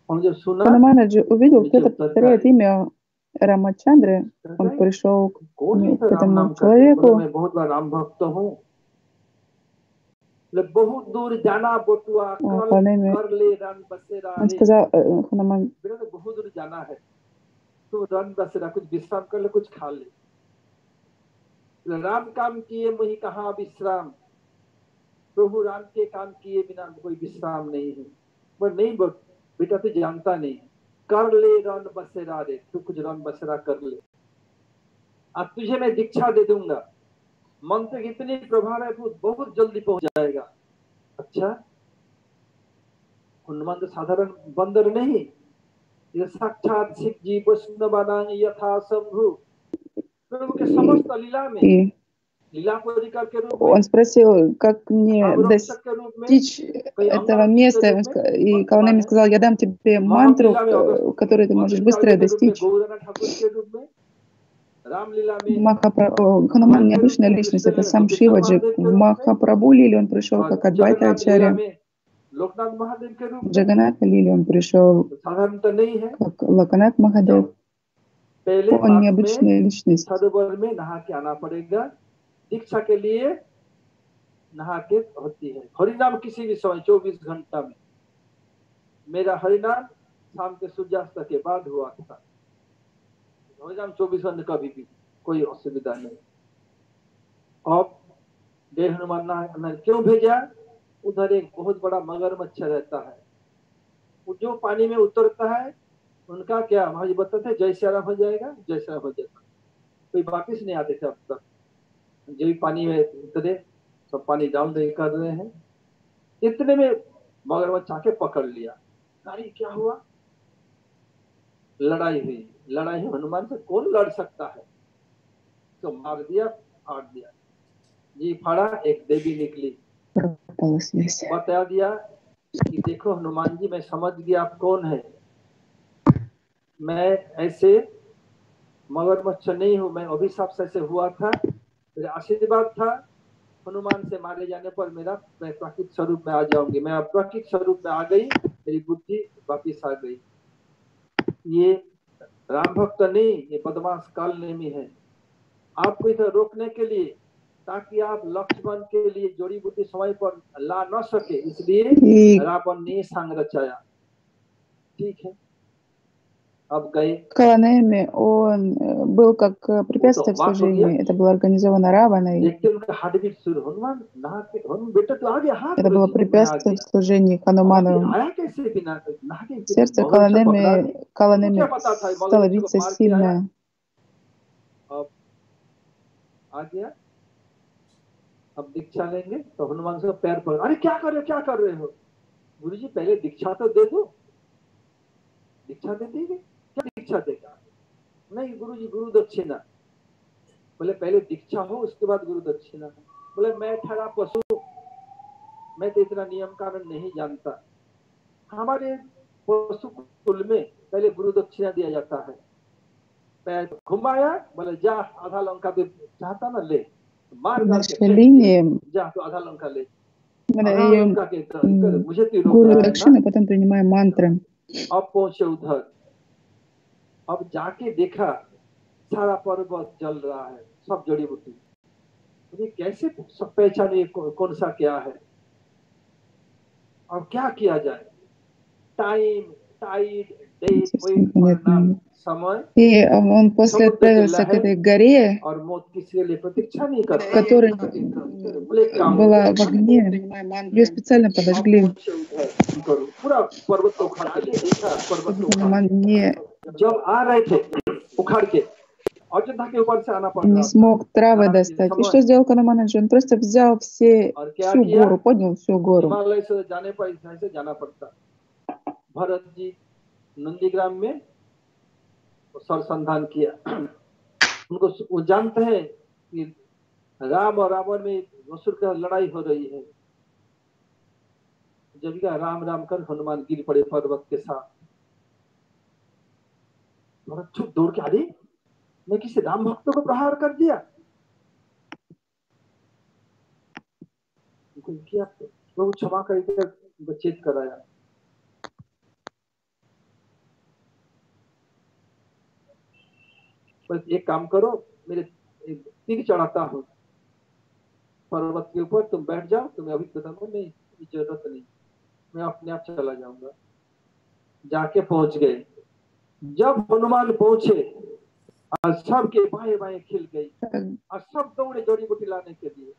हम जब सुना Хануманаджи увидел, नीचे кто-то उतर повторяет कर имя Рамачандры. Он आए, пришел कौन है к इधर राम этому नाम करते? बोले человеку. मैं बहुत बड़ा राम भक्त हूँ। बोले बहुत दूर जाना बटुआ कल Каланеми, कर ले रन बसेरा он रे, сказал, Хануман, बेटा तो बहुत दूर जाना है, तो रन बसेरा कुछ विश्राम कर ले, कुछ खा ले। राम काम किए मुझे कहाँ विश्राम, प्रभु राम के काम किए बिना कोई विश्राम नहीं है। पर नहीं बेटा तो जानता नहीं, कर ले रन बसेरा रे, तू कुछ रन बसेरा कर ले, अब तुझे मैं दीक्षा दे दूंगा, मंत्र की इतनी प्रभाव है बहुत जल्दी पहुंच जाएगा। अच्छा, हनुमान तो साधारण बंदर नहीं, ये साक्षात शिव जी वैष्णवानां यथा शंभु, प्रभु के समस्त लीला में, и लीला परिकर के रूप में, он спросил, как мне अंगरक्षक के रूप में, достичь कोई этого अंगारक्षक के места. रूप में, И वर्तमान Каланеми है сказал, я дам тебе мантру, महालीला में которую ты можешь बыстро के रूप में, достичь. गौराना ठाकुर के रूप में, रामलीला में Хануман हनुमान के रूप необычная में, личность, कृष्ण это लीला сам गोपीश्वर Шиваджи. महादेव В के रूप में, Махапрабху Лиле он пришел और как Адвайта जगन्नाथ लीला Ачарья. में लोकनाथ महादेव के रूप В में, Джаганатха Лиле он пришел तो साधारण तो नहीं है। как Лаканат Махадев. पहले Он पास में необычная личность. सरोवर में नहा के आना पड़ेगा, दीक्षा के लिए नहा के होती है। हरिनाम किसी भी समय 24 घंटा में, मेरा हरिनाम शाम के सूर्यास्त के बाद हुआ था, हरिनाम 24 घंटे कभी भी कोई असुविधा नहीं। अब देह हनुमान क्यों भेजा? उधर एक बहुत बड़ा मगरमच्छ रहता है, वो जो पानी में उतरता है उनका क्या महाराज बताते जय श्याराम हो जाएगा, जय श्याराम हो जाएगा, कोई वापिस नहीं आते थे अब तक। जो भी पानी में उतरे सब पानी डाल दे कर रहे हैं, इतने में मगरमच्छ आके पकड़ लिया। अरे क्या हुआ? लड़ाई हुई। लड़ाई हनुमान से कौन लड़ सकता है, तो मार दिया, फाड़ दिया। जी फाड़ा, एक देवी निकली, Пропала связь. बता दिया कि देखो हनुमान जी, मैं समझ गया आप कौन है, मैं ऐसे मगरमच्छ नहीं हूं, मैं अभिशाप से ऐसे हुआ था, मेरा आशीर्वाद था, हनुमान से मारे जाने पर मैं प्राकृतिक स्वरूप में आ जाऊंगी। मैं प्राकृतिक स्वरूप में आ गई, मेरी बुद्धि वापिस आ गई। ये राम भक्त नहीं, ये बदमाश काल नेमी है, आपको इधर रोकने के लिए, ताकि आप लक्ष्मण के लिए जोड़ी बूटी समय पर ला न सके, इसलिए И रावण ने संग रचाया। ठीक है, अब गए। Каланеми, он был как वो तो препятствие в बात हो गया, служении. Это было организовано Раваной. देखते उनका हार्ट बीट शुरू, हनुमान नहा के, बेटा तो आ गया, हाँ Это गुरु было जी मैं आ препятствие गया। в служении अब Хануману. आया कैसे बिना नहा के, Сердце मगरमच्छ पकड़ा नहीं, उनको क्या Каланеми पता था стало मगरमच्छ को биться मार के आया। сильно. अब आ गया, अब दीक्षा लेंगे तो हनुमान से पैर पकड़, अरे क्या कर रहे हो, क्या कर रहे हो? गुरु जी पहले दीक्षा तो दे दो, दीक्षा दे देंगे, क्या दीक्षा देगा? नहीं गुरु जी, गुरु दक्षिणा। बोले पहले दीक्षा हो उसके बाद गुरु दक्षिणा। बोले मैं ठहरा पशु, मैं तो इतना नियम कानून नहीं जानता, हमारे पशु कुल में पहले गुरु दक्षिणा दिया जाता है। पैर घुमाया, बोले जा आधा लंका तो चाहता ना ले, मार В डाल के нашей फेंक दिया, линии जा तो आधा लंका ले, мы आधा даем लंका के मुझे तो रोक гуру रहा है ना। Дакшина, потом принимаем мантры. अब पहुंचे उधर, अब जाके देखा सारा पर्वत जल रहा है, सब जड़ी बूटी, मुझे कैसे सब पहचाने कौन सा क्या है, अब क्या किया जाए? Time tide date совсем wait for понятно. नाम समय И он после समुद्र के отправился к लहर этой горе, और मौत किसी के लिए प्रतीक्षा नहीं करता которая बोले एक काम была в огне. Ее специально подожгли, करो पूरा पर्वत को उखाड़ के ले पर्वत чтобы को उखाड़ Хануман जब आ रहे थे उखाड़ के अयोध्या के ऊपर से आना पड़ не रहा था смог травы हालांकि достать. И समय что сделал Хануманаджи? Он просто взял और क्या всю किया гору, поднял всю гору. हिमालय से जाने पर ऐसे जाना पड़ता भरत जी नंदीग्राम में सरसंधान किया उनको वो जानते हैं कि राम और रावण में असुर का लड़ाई हो रही है जब क्या राम राम कर हनुमान गिर पड़े पर्वत के साथ भरत चुप दौड़ के अरे मैं किसी राम भक्तों को प्रहार कर दिया किया प्रभु क्षमा करके बचेत कराया बस एक काम करो मेरे तीर चढ़ाता हूँ पर्वत के ऊपर तुम बैठ जाओ तुम्हें अभी बताऊंगा नहीं जरूरत नहीं मैं अपने आप चला जाऊंगा जाके पहुंच गए जब हनुमान पहुंचे और सबके बाएं बाएं खिल गई और सब दौड़े जड़ी बूटी लाने के लिए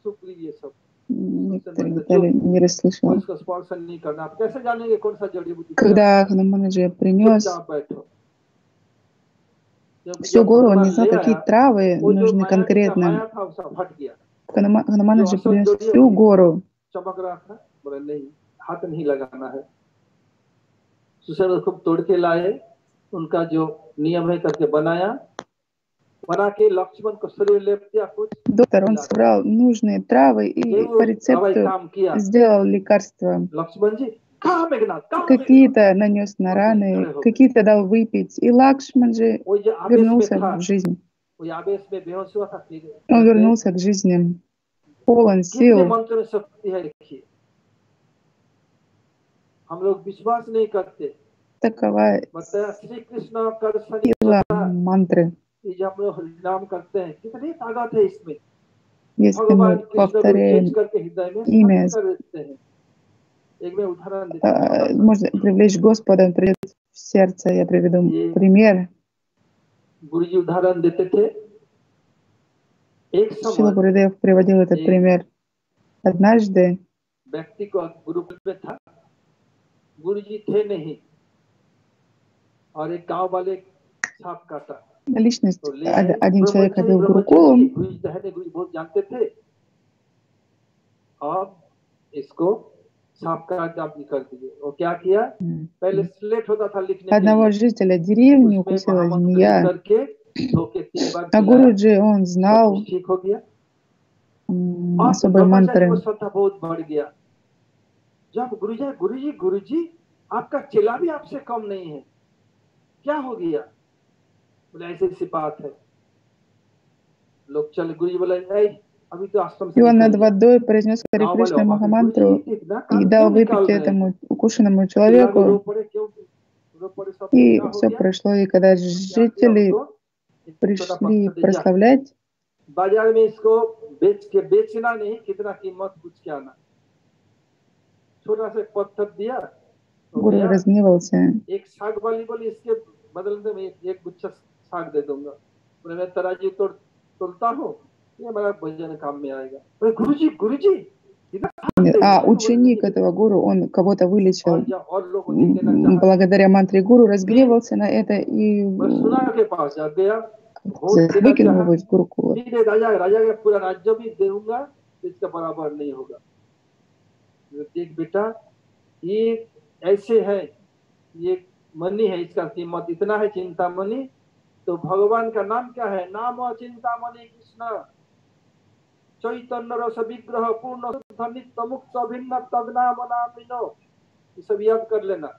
सुग्रीव ये सब Некоторые детали не расслышал. इसको स्पर्श नहीं करना आप कैसे जानेंगे कौन सा जड़ी बूटी Когда Хануманаджи принес बैठो всю гору, он не знал, какие травы वो जो нужны माया का конкретно. माया था वो सब हट गया Хануманаджи принес всю гору. चमक रहा था बोले नहीं हाथ नहीं लगाना है सुशेन खूब तोड़ के लाए उनका जो नियम है करके बनाया बना के लक्ष्मण को शरीर लेप दिया कुछ Доктор, он собрал нужные травы и по рецепту сделал лекарства. लक्ष्मण जी कहाँ मेघनाथ Какие-то нанес на раны, какие-то дал выпить. И Лакшманджи вернулся в жизнь. वो आवेश में बेहोश हुआ था फिर Он вернулся к жизни, полон कितने сил. मंत्र में शक्ति है देखिए हम लोग विश्वास नहीं करते Такова बताया श्री कृष्ण कर сила мантры. ये जब हम लोग नाम करते हैं कितनी ताकत है इसमें Если भगवान мы कृष्ण को повторяем चेंज करके हृदय में имя, स्थापित कर देते हैं एक मैं उदाहरण देता हूँ можно привлечь Господа, он придет в сердце. Я приведу пример. गुरुजी उदाहरण देते थे एक Шрила समय Гурудев приводил этот пример. Однажды व्यक्ति को गुरुकुल में था गुरुजी थे नहीं और एक गांव वाले सांप काटा личность, तो ले один человек ходил в ब्रह्मचारी Гурукулу, गुरुजी तो गुरुजी बहुत जानते थे अब इसको सांप काट आप कर दीजिए वो क्या किया पहले स्लेट होता था लिखने के одного लिए жителя деревни उसमें укусила महामंत्र змея. करके धोके 3 बार А पिलाया Гуруджи, он знал सब ठीक हो गया особые ब्रह्मचारी мантры. को श्रद्धा बहुत बढ़ गया जब गुरुजी आपका चेला भी आपसे कम नहीं है क्या हो गया बोले ऐसी सी बात है लोग चल गुरुजी बोले अभी तो आश्रम И से он निकल над गया водой произнес Харе गांव वाले Кришна अबाक Махамантру गुरुजी इतना и काम дал क्यों выпить निकाल रहे हैं этому укушенному चेला भी रो человеку. पड़े क्यों रो पड़े सब И क्या हो все गया прошло. И когда क्या किया жители उनको एक छोटा пришли पत्थर दे दिया прославлять, बाजार में इसको बेचना नहीं कितना कीमत कुछ क्या आना छोटा सा पत्थर दिया हो Гуру गया разгневался. एक साग वाली बोली इसके बदले में एक गुच्छा साग दे दूंगा बोले मैं तराजू तोड़ता हूँ ये हमारा भजन काम में आएगा बोले गुरुजी А ученик этого гуру, он кого-то вылечил और लोग को देना चाहा благодаря мантре гуру, разгневался на это и बोले सुना के पास जा गया बहुत देना выкинул चाहा его из Гурукула. सीधे राजा का पूरा राज्य भी दूंगा इसका बराबर नहीं होगा देख बेटा ये ऐसे है ये मनी है इसका कीमत इतना है चिंतामणि तो भगवान का नाम क्या है नाम चिंतामणि कृष्ण चैतन्य रस विग्रह पूर्ण शुद्ध नित्य मुक्त भिन्न तदनाम नामिनो ये सब याद कर लेना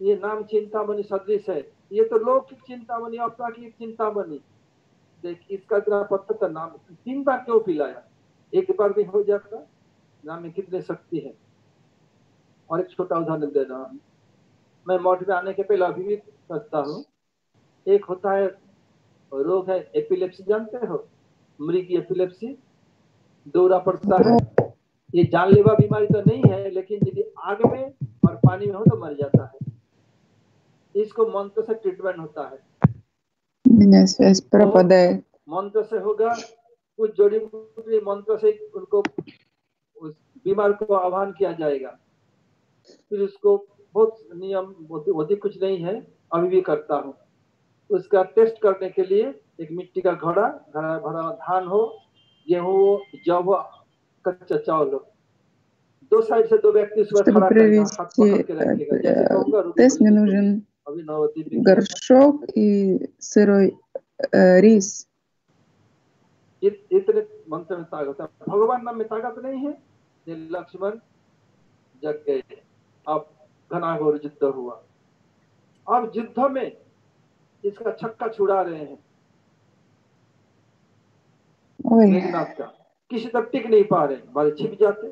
ये नाम चिंतामणि सदृश है ये तो लौकिक चिंतामणि अपराकिक चिंतामणि देख इसका इतना पत्थर का नाम 3 बार क्यों पिलाया एक बार भी हो जाता नाम में कितने शक्ति है और एक छोटा उदाहरण दे रहा हूँ मैं मठ में आने के पहले अभिवित करता हूँ एक होता है रोग है एपिलेप्सी जानते हो मृगी एपिलेप्सी दौरा पड़ता है ये जानलेवा बीमारी तो नहीं है लेकिन यदि आग में और पानी में हो तो मर जाता है इसको मंत्र से ट्रीटमेंट होता है। У меня связь пропадает. मंत्र से होगा, कुछ जड़ी बूटी मंत्र से उनको उस बीमार को आह्वान किया जाएगा। फिर उसको बहुत नियम अधिक कुछ नहीं है, अभी भी करता हूँ। उसका टेस्ट करने के लिए एक मिट्टी का घड़ा भरा धान हो, गेहूं हो, जौ हो, कच्चा चावल हो, दो साइड से दो व्यक्ति उसमें Чтобы खड़ा करेगा, हाथ पकड़ провести के रखेगा। जैसे कहूंगा रुको тест, мне रुको, нужен अभी नवदीप भी किया था। горшок и сырой рис. इतने मंत्र में ताकत है, भगवान नाम में ताकत नहीं है। ये लक्ष्मण जग गए। अब घनाघोर युद्ध हुआ। अब युद्ध में इसका छक्का छुड़ा रहे हैं Ой, मेघनाथ का, किसी तक टिक नहीं पा रहे, बारे छिप जाते।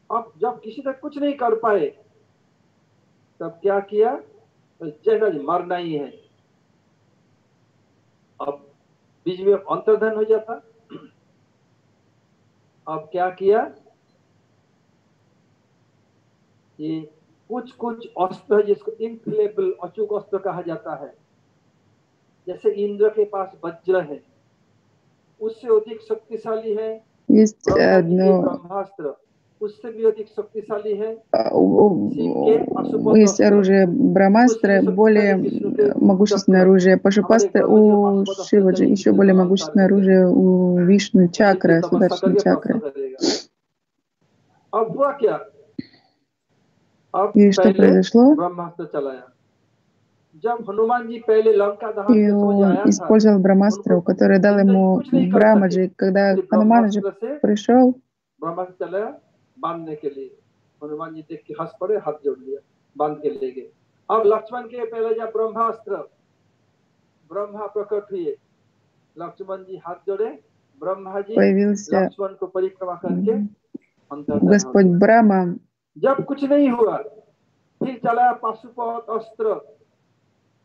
अब जब किसी तक कुछ नहीं कर पाए, तब क्या किया, जय मरना ही है। अब बीच में अंतर्धान हो जाता। अब क्या किया, ये कुछ अस्त्र है जिसको इनफ्लेबल अचूक अस्त्र कहा जाता है। जैसे इंद्र के पास वज्र है, उससे अधिक शक्तिशाली है есть ब्रह्मा जी के одно, ब्रह्मास्त्र, उससे भी अधिक शक्तिशाली है शिव के पाशुपत есть अस्त्र, оружие उससे Брамастра, भी более शक्तिशाली विष्णु के могущественное चक्र। оружие हमारे Пашупастра, ब्रह्मा जी у पाशुपत अस्त्र Шиваджи चाहिए еще किसी более का अवतार могущественное लेके, оружие у Вишну, शिव की чакра, तपस्या सुदर्शन करके чакра. प्राप्त करेगा। अब हुआ क्या, अब И что पहले произошло? ब्रह्मास्त्र चलाया। जब हनुमान जी पहले लंका दहन И के समय он आया था, использовал उनको Брамастру, который дал इंद्र जी ему कुछ नहीं कर सके। Брамаджи. Когда फिर Хануманаджи ब्रह्मास्त्र से пришел, ब्रह्मास्त्र चलाया बांधने के लिए। हनुमान जी देख के हंस पड़े, हाथ जोड़ लिया, बांध के ले गए। अब लक्ष्मण के पहले जब ब्रह्मा प्रकट हुए, लक्ष्मण जी हाथ जोड़े, ब्रह्मा जी появился लक्ष्मण को परिक्रमा करके अंतर्धान हो Господь गए। Брама. जब कुछ नहीं हुआ, फिर चला पाशुपत अस्त्र,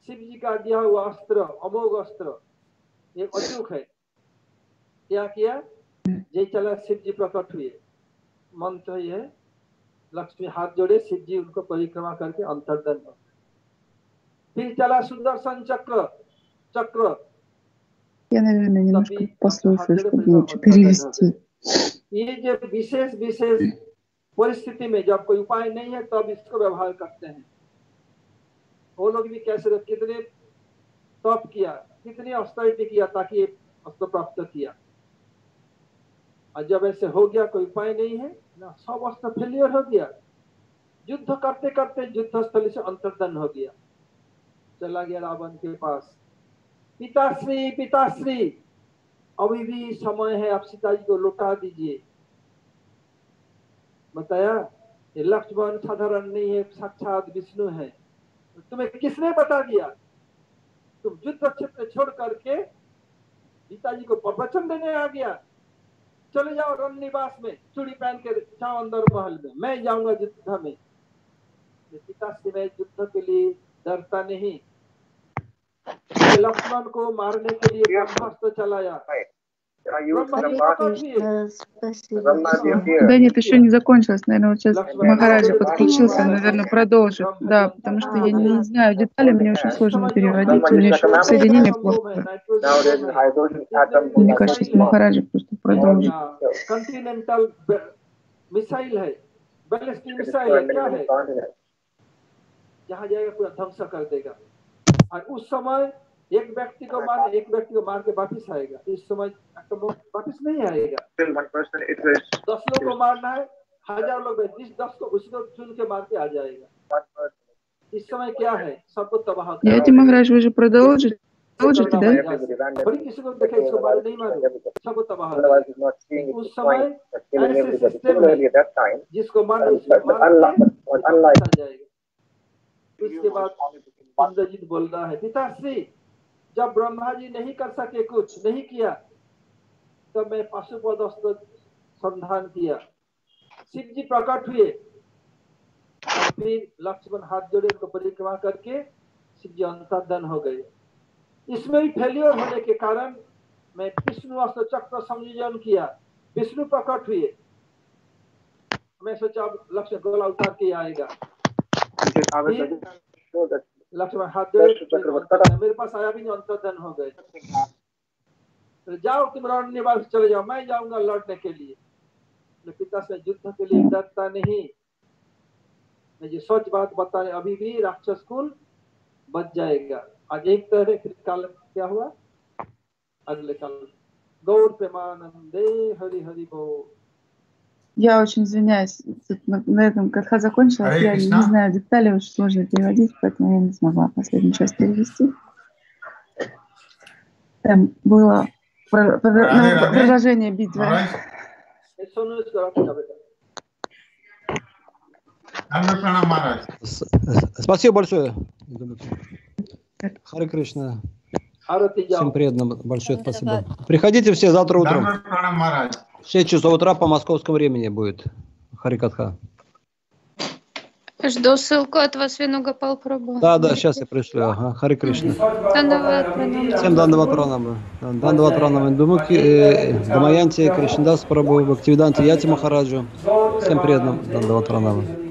शिव जी का दिया हुआ अस्त्र, अमोघ अस्त्र, ये अचूक है। क्या किया, जय चला शिव जी प्रकट हुए, मंत्र ये है, लक्ष्मी हाथ जोड़े, शिव जी उनको परिक्रमा करके अंतर्धान हो। फिर चला सुदर्शन चक्र, Я, наверное, немножко तभी हाथ послушаю, जोड़े чтобы परिक्रमा лучше अंतर्धान हो перевести. गए। ये जो विशेष परिस्थिति में जब कोई उपाय नहीं है, तब इसको व्यवहार करते हैं। वो लोग भी कैसे, कितने तप किया, कितनी ऑस्टेरिटी किया ताकि ये अस्त्र प्राप्त किया। और जब ऐसे हो गया, कोई उपाय नहीं है ना, सब अस्त्र फेलियर हो गया। युद्ध करते करते युद्ध स्थल से अंतर्धान हो गया, चला गया रावण के पास। पिताश्री अभी भी समय है, आप सीता जी को लौटा दीजिए। बताया ये लक्ष्मण साधारण नहीं है, साक्षात विष्णु है। तुम्हें किसने बता दिया, तुम युद्ध क्षेत्र छोड़ करके पिताजी को प्रवचन देने आ गया। चले जाओ रण निवास में, चूड़ी पहन के जाओ अंदर महल में, मैं जाऊंगा युद्ध में। पिताश्री में युद्ध के लिए डरता नहीं। लक्ष्मण को मारने के लिए ब्रह्मास्त्र चलाया। ब्रह्मा जी प्रकट हुए। Спасибо. Да нет, еще не закончилось. Наверное, вот сейчас लक्ष्मण Махараджа को подключился, он, मारना наверное, चाहिए। продолжит. ब्रह्मा Да, जी потому что हाँ, я не हाँ। знаю детали, мне очень इस сложно समय जो переводить, у меня еще हाइड्रोजन соединение एटम बम है, плохое. नाइट्रोजन बम है, Но мне кажется, मिसाइल что है, Махараджа просто продолжит. कंटिनेंटल मिसाइल है, बैलिस्टिक मिसाइल है, क्या है, जहां जाएगा पूरा ध्वंस कर देगा। और उस समय एक व्यक्ति को मार के वापिस आएगा। इस समय वापिस नहीं आएगा। 10 लोग को मारना है, 1000 लोग, जिस 10 को उसको चुन के मार के आ जाएगा। इस समय क्या है, सबको तबाह कर Я тебе, Махарадж, вы же продолжите, да? बड़ी किसी को देखे इसको मारो नहीं मारो, सबको तबाह कर। उस समय ऐसे सिस्टम है जिसको मारो उसको मार के वापस आ जाएगा। उसके बाद इंद्रजीत बोल रहा है, पिताश्री जब ब्रह्मा जी नहीं कर सके, कुछ नहीं किया, तब मैं पाशुपत अस्त्र संधान किया, शिव जी प्रकट हुए और फिर लक्ष्मण हाथ जोड़े उनको परिक्रमा करके शिव जी अंतर्धान हो गए। इसमें भी फेलियर होने के कारण मैं विष्णु अस्त्र चक्र संयोजन किया, विष्णु प्रकट हुए। मैं सोचा अब लक्ष्मण गोला उतार के आएगा। लक्ष्मण हाथ जोड़े, मेरे पास आया भी नहीं, अंतर्धन हो गए। तो जाओ तुम रण निवास चले जाओ, मैं जाऊंगा लड़ने के लिए। पिता से युद्ध के लिए डरता नहीं। मैं ये सच बात बताए, अभी भी राक्षस कुल बच जाएगा। आज एक तरह, फिर कल क्या हुआ, अगले कल गौर प्रेमानंदे हरि हरि बोल। Я очень извиняюсь, тут на этом КХ закончилась, Харе я не Кришна. знаю детали, очень сложно переводить, поэтому я не смогла последнюю часть перевести. Там было Раде, Раде. продолжение битвы. Maharaj, ये सुनो इसको, रख दो बेटा। Dhamma Pranam Maharaj. Спасибо большое. Харе Кришна. आरती Всем जाओ। преданным большое спасибо. Приходите все завтра утром. Dhamma Pranam Maharaj. В 6 часов утра по московскому времени будет Харикатха. Жду ссылку от вас, Венугопал Прабху. Да, сейчас я пришлю. Ага. Харе Кришна. Дандават пранам. Всем Дандават Пранамы. Дандават Пранамы. Дамаянти, Кришнадас Прабху, Бхактивиданти Яти Махараджу. Всем преданным Дандават Пранамы.